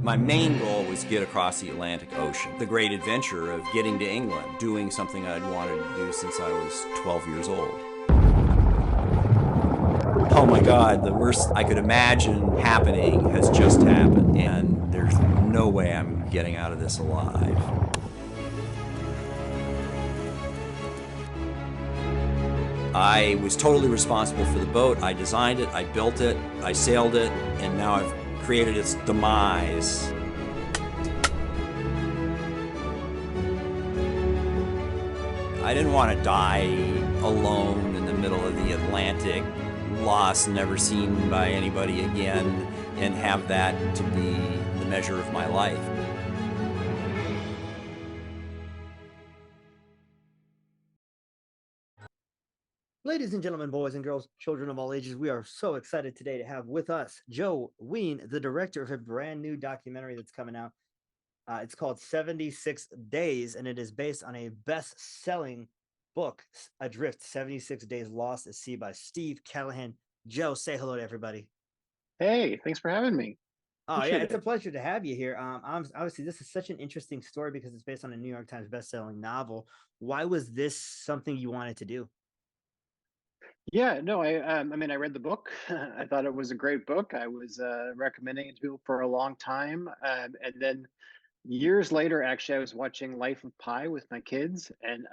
My main goal was to get across the Atlantic Ocean, the great adventure of getting to England, doing something I'd wanted to do since I was 12 years old. Oh my God, the worst I could imagine happening has just happened, and there's no way I'm getting out of this alive. I was totally responsible for the boat. I designed it, I built it, I sailed it, and now I've created its demise. I didn't want to die alone in the middle of the Atlantic, lost, never seen by anybody again, and have that to be the measure of my life. Ladies and gentlemen, boys and girls, children of all ages, we are so excited today to have with us Joe Wein, the director of a brand new documentary that's coming out. It's called 76 Days, and it is based on a best-selling book, Adrift, 76 Days Lost at Sea by Steve Callahan. Joe, say hello to everybody. Hey, thanks for having me. Oh, yeah, Appreciate it's a it. pleasure to have you here. Obviously, this is such an interesting story because it's based on a New York Times best-selling novel. Why was this something you wanted to do? Yeah, no, I read the book. I thought it was a great book. I was recommending it to people for a long time, and then years later, actually, I was watching Life of Pi with my kids, and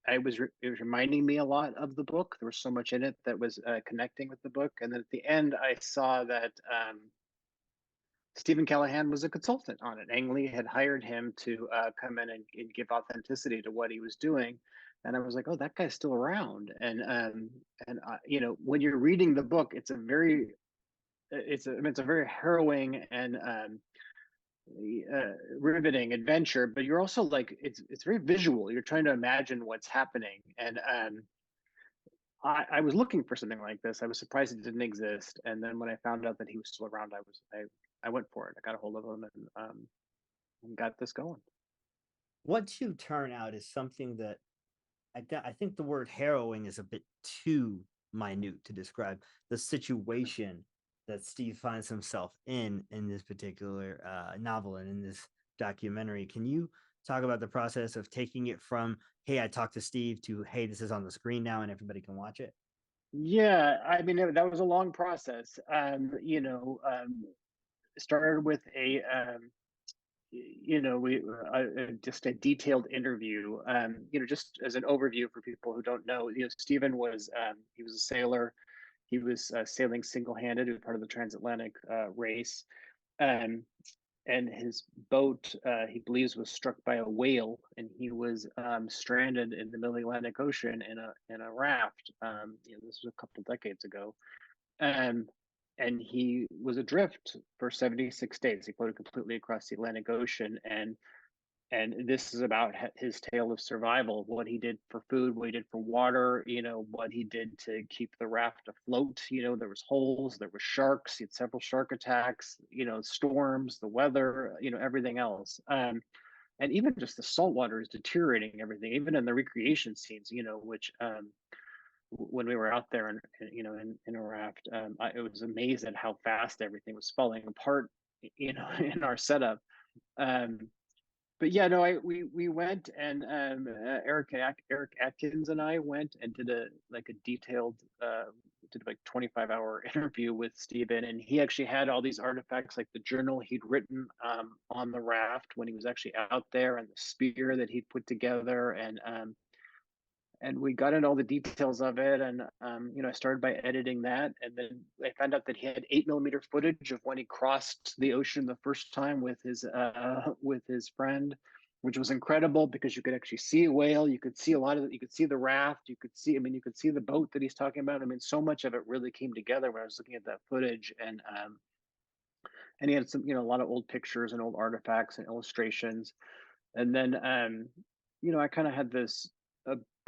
it was reminding me a lot of the book. There was so much in it that was connecting with the book, and then at the end, I saw that Stephen Callahan was a consultant on it. Ang Lee had hired him to come in and give authenticity to what he was doing, and I was like, "Oh, that guy's still around." When you're reading the book, it's a very harrowing and riveting adventure, but you're also like it's very visual. You're trying to imagine what's happening, and I was looking for something like this. I was surprised it didn't exist, and then when I found out that he was still around, I went for it. I got a hold of him and got this going. What you turn out is something that I think the word harrowing is a bit too minute to describe the situation that Steve finds himself in this particular novel and in this documentary. Can you talk about the process of taking it from "Hey, I talked to Steve" to "Hey, this is on the screen now and everybody can watch it"? Yeah, that was a long process. Started with just a detailed interview. Just as an overview for people who don't know, Stephen was he was a sailor. He was sailing single-handed as part of the transatlantic race. Um, and his boat, he believes, was struck by a whale, and he was stranded in the middle of the Atlantic Ocean in a raft. This was a couple decades ago, um, and he was adrift for 76 days. He floated completely across the Atlantic Ocean, and this is about his tale of survival, what he did for food, what he did for water, what he did to keep the raft afloat. There was holes, there were sharks, he had several shark attacks, storms, the weather, everything else. And even just the salt water is deteriorating everything, even in the recreation scenes, which when we were out there in a raft, it was amazed at how fast everything was falling apart, in our setup. Um, but yeah, no, we went, and Eric Atkins and I went and did a detailed did like 25-hour interview with Stephen, and he actually had all these artifacts, like the journal he'd written on the raft when he was actually out there, and the spear that he'd put together, and we got into all the details of it, and I started by editing that, and then I found out that he had 8 millimeter footage of when he crossed the ocean the first time with his friend, which was incredible because you could actually see a whale, you could see a lot of it, you could see the raft, you could see the boat that he's talking about. So much of it really came together when I was looking at that footage, and he had some, a lot of old pictures and old artifacts and illustrations. And then I kind of had this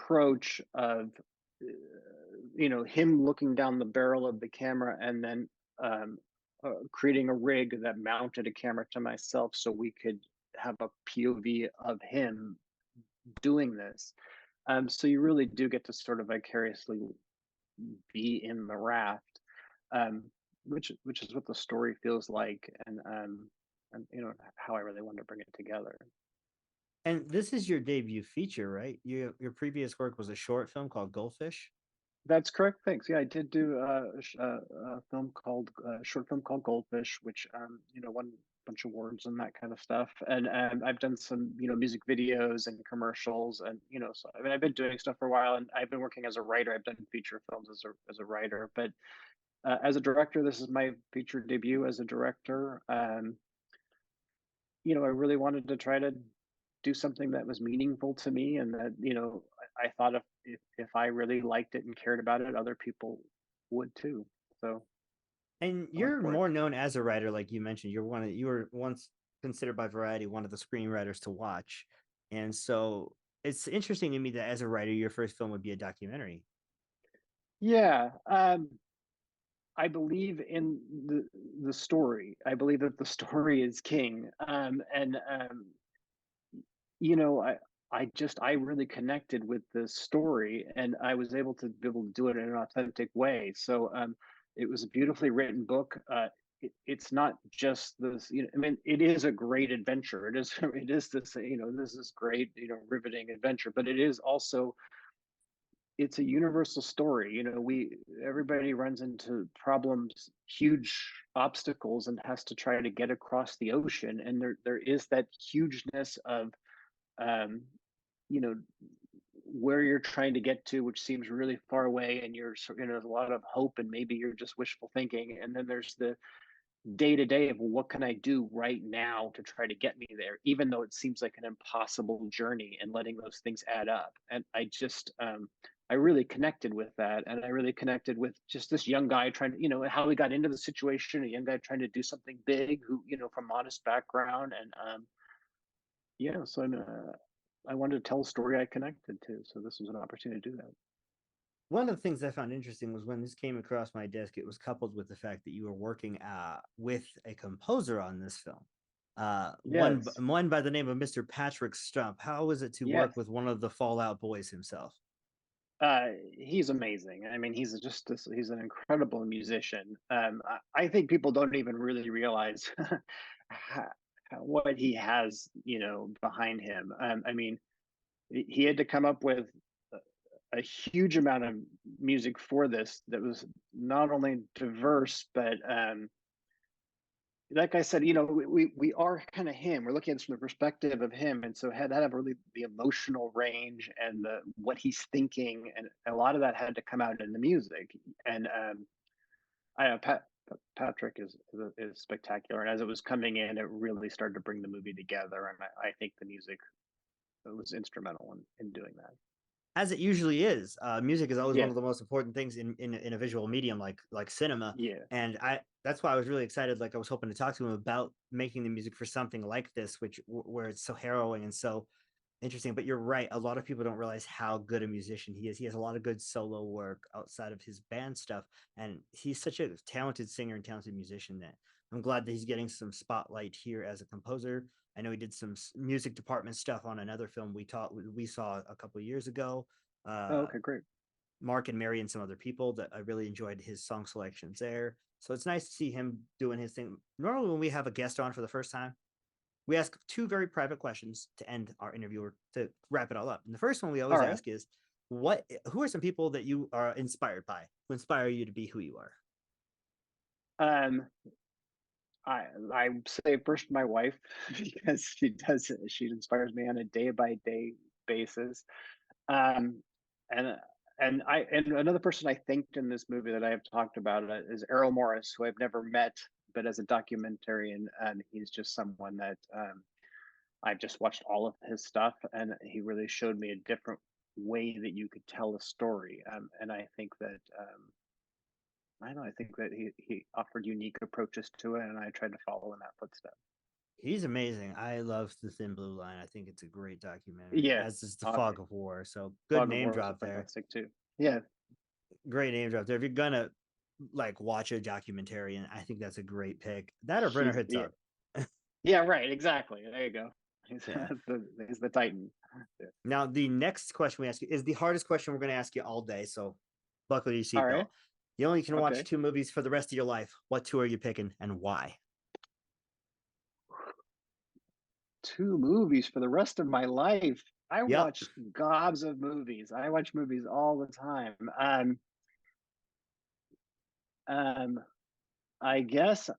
approach of him looking down the barrel of the camera, and then creating a rig that mounted a camera to myself so we could have a POV of him doing this. So you really do get to sort of vicariously be in the raft, um, which is what the story feels like. And and how I really wanted to bring it together. And this is your debut feature, right? Your previous work was a short film called Goldfish. That's correct. Thanks. Yeah, I did do a short film called Goldfish, which won a bunch of awards and that kind of stuff. And I've done some music videos and commercials, and so I mean I've been doing stuff for a while, and I've been working as a writer. I've done feature films as a writer, but as a director, this is my feature debut as a director. I really wanted to try to do something that was meaningful to me, and that I thought if I really liked it and cared about it, other people would too. So And I went you're for it. more known as a writer, like you mentioned. You were once considered by Variety one of the screenwriters to watch. And so it's interesting to me that as a writer, your first film would be a documentary. Yeah, I believe in the story. I believe that the story is king, and you know, I I really connected with the story, and I was able to be able to do it in an authentic way. So it was a beautifully written book. It's not just this, I mean, it is a great adventure. It is it is this, this is great, riveting adventure, but it is also, it's a universal story. We everybody runs into problems, huge obstacles, and has to try to get across the ocean. And there is that hugeness of um, you know where you're trying to get to, which seems really far away, and there's a lot of hope, and maybe you're just wishful thinking. And then there's the day to day of, well, what can I do right now to try to get me there, even though it seems like an impossible journey, and letting those things add up. And I really connected with that, and I really connected with just this young guy trying to, how he got into the situation, a young guy trying to do something big, who, from modest background. And yeah, so I wanted to tell a story I connected to, so this was an opportunity to do that. One of the things I found interesting was when this came across my desk, it was coupled with the fact that you were working with a composer on this film. Yes. One by the name of Mr. Patrick Stump. How was it to Yes. work with one of the Fallout Boys himself? He's amazing. I mean, he's an incredible musician. I think people don't even really realize ho- what he has, behind him. I mean, he had to come up with a huge amount of music for this that was not only diverse, but like I said, we are kind of him. We're looking at this from the perspective of him, and so had that have really the emotional range and the what he's thinking, and a lot of that had to come out in the music. And I know Patrick is spectacular, and as it was coming in, it really started to bring the movie together. And I think the music was instrumental in doing that. As it usually is. Music is always one Yeah, of the most important things in a visual medium like cinema. yeah. And that's why I was really excited. Like I was hoping to talk to him about making the music for something like this, where it's so harrowing and so interesting. But you're right. A lot of people don't realize how good a musician he is. He has a lot of good solo work outside of his band stuff. And he's such a talented singer and talented musician that I'm glad that he's getting some spotlight here as a composer. I know he did some music department stuff on another film we saw a couple years ago. Oh, Uh, okay, great. Mark and Mary and some other people that I really enjoyed his song selections there. So it's nice to see him doing his thing. Normally, when we have a guest on for the first time, we ask two very private questions to end our interview or to wrap it all up. And the first one we All always right. ask is, who are some people that you are inspired by, who inspire you to be who you are? Um, I say first my wife, because she inspires me on a day by day basis. Um, and and another person I thanked in this movie that I have talked about is Errol Morris, who I've never met, but as a documentarian, he's just someone that I've just watched all of his stuff, and he really showed me a different way that you could tell a story. And I think that I don't know, I think that he offered unique approaches to it, and I tried to follow in that footstep. He's amazing. I love The Thin Blue Line. I think it's a great documentary, Yeah, as is The okay. Fog of War. So good Fog of name War was drop there. fantastic too. Yeah, Great name drop there. If you're gonna like watch a documentary, and I think that's a great pick. That or Werner yeah, Herzog. yeah, right, exactly. There you go. He's Yeah. he's the Titan. Yeah. Now the next question we ask you is the hardest question we're going to ask you all day. So buckle your All seatbelt. right. You only can watch Okay. two movies for the rest of your life. What two are you picking and why? 2 movies for the rest of my life. I Yep. watch gobs of movies. I watch movies all the time. Um, I guess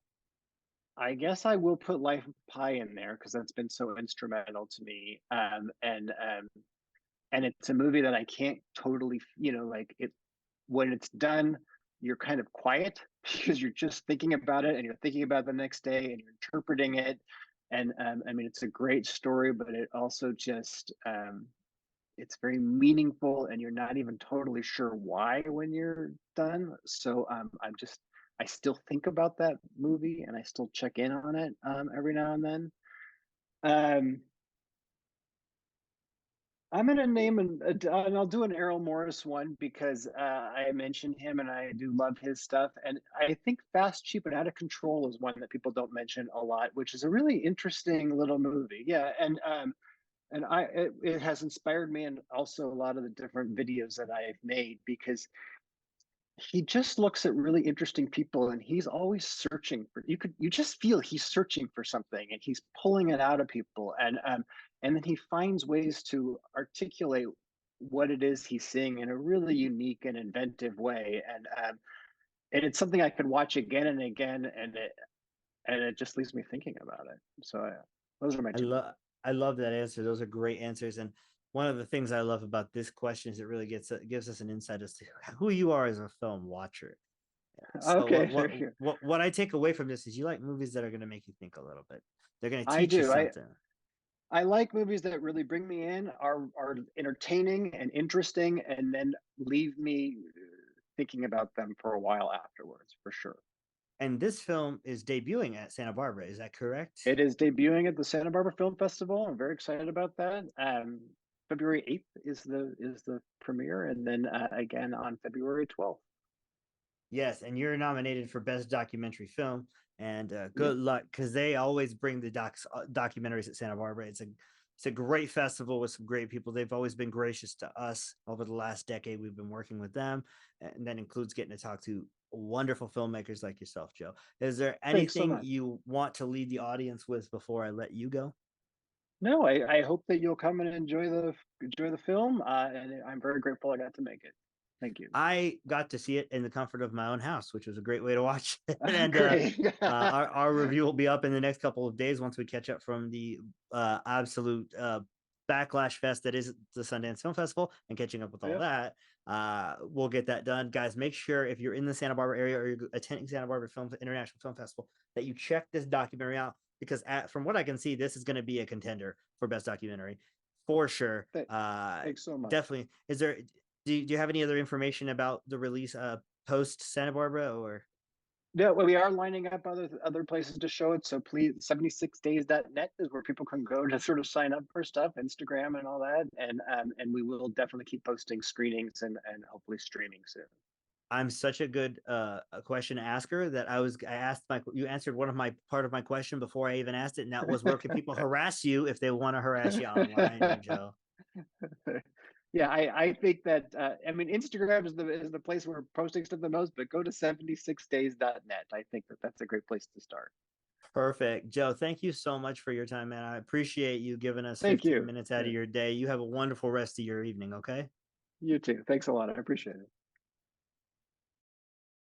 I will put Life of Pi in there because that's been so instrumental to me. And it's a movie that I can't totally, like it when it's done, you're kind of quiet because you're just thinking about it and you're thinking about the next day and you're interpreting it. And I mean, it's a great story, but it also just it's very meaningful and you're not even totally sure why when you're done. So I still think about that movie and I still check in on it every now and then. Um, I'm gonna name and I'll do an Errol Morris one because I mentioned him and I do love his stuff. And I think Fast, Cheap, and Out of Control is one that people don't mention a lot, which is a really interesting little movie. Yeah, and it has inspired me and also a lot of the different videos that I've made because he just looks at really interesting people and he's always searching for you just feel he's searching for something and he's pulling it out of people and then he finds ways to articulate what it is he's seeing in a really unique and inventive way and it's something I could watch again and again and it just leaves me thinking about it. So those are my I two. love I love that answer. Those are great answers. And one of the things I love about this question is it really gives us an insight as to who you are as a film watcher. So Okay, sure, sure. what I take away from this is you like movies that are going to make you think a little bit. They're going to I teach you do. something. I like movies that really bring me in, are entertaining and interesting, and then leave me thinking about them for a while afterwards, for sure. And this film is debuting at Santa Barbara. Is that correct? It is debuting at the Santa Barbara Film Festival. I'm very excited about that. February 8th is the premiere, and then again on February 12th. Yes, and you're nominated for Best Documentary Film. And Yep. good luck because they always bring the documentaries at Santa Barbara. It's a great festival with some great people. They've always been gracious to us over the last decade. We've been working with them, and that includes getting to talk to wonderful filmmakers like yourself, Joe. Is there Thanks so anything much. you want to leave the audience with before I let you go? No, I hope that you'll come and enjoy the film, and I'm very grateful I got to make it. Thank you. I got to see it in the comfort of my own house, which was a great way to watch it. And Great. our review will be up in the next couple of days once we catch up from the absolute backlash fest that is the Sundance Film Festival and catching up with all Yep. that. We'll get that done. Guys, make sure if you're in the Santa Barbara area or you're attending Santa Barbara International Film Festival that you check this documentary out because from what I can see, this is going to be a contender for Best Documentary for sure. Thanks so much. Definitely. Is there do you have any other information about the release post Santa Barbara or? Yeah, well, we are lining up other places to show it. So please, 76days.net is where people can go to sort of sign up for stuff, Instagram and all that. And we will definitely keep posting screenings and hopefully streaming soon. I'm such a good question asker that I asked you answered part of my question before I even asked it, and that was where can people harass you if they want to harass you online, Joe? Yeah, I think that I mean Instagram is the place where we're posting stuff the most, but go to 76days.net. I think that's a great place to start. Perfect. Joe, thank you so much for your time, man. I appreciate you giving us Thank 15 you. minutes out of your day. You have a wonderful rest of your evening, okay? You too. Thanks a lot. I appreciate it.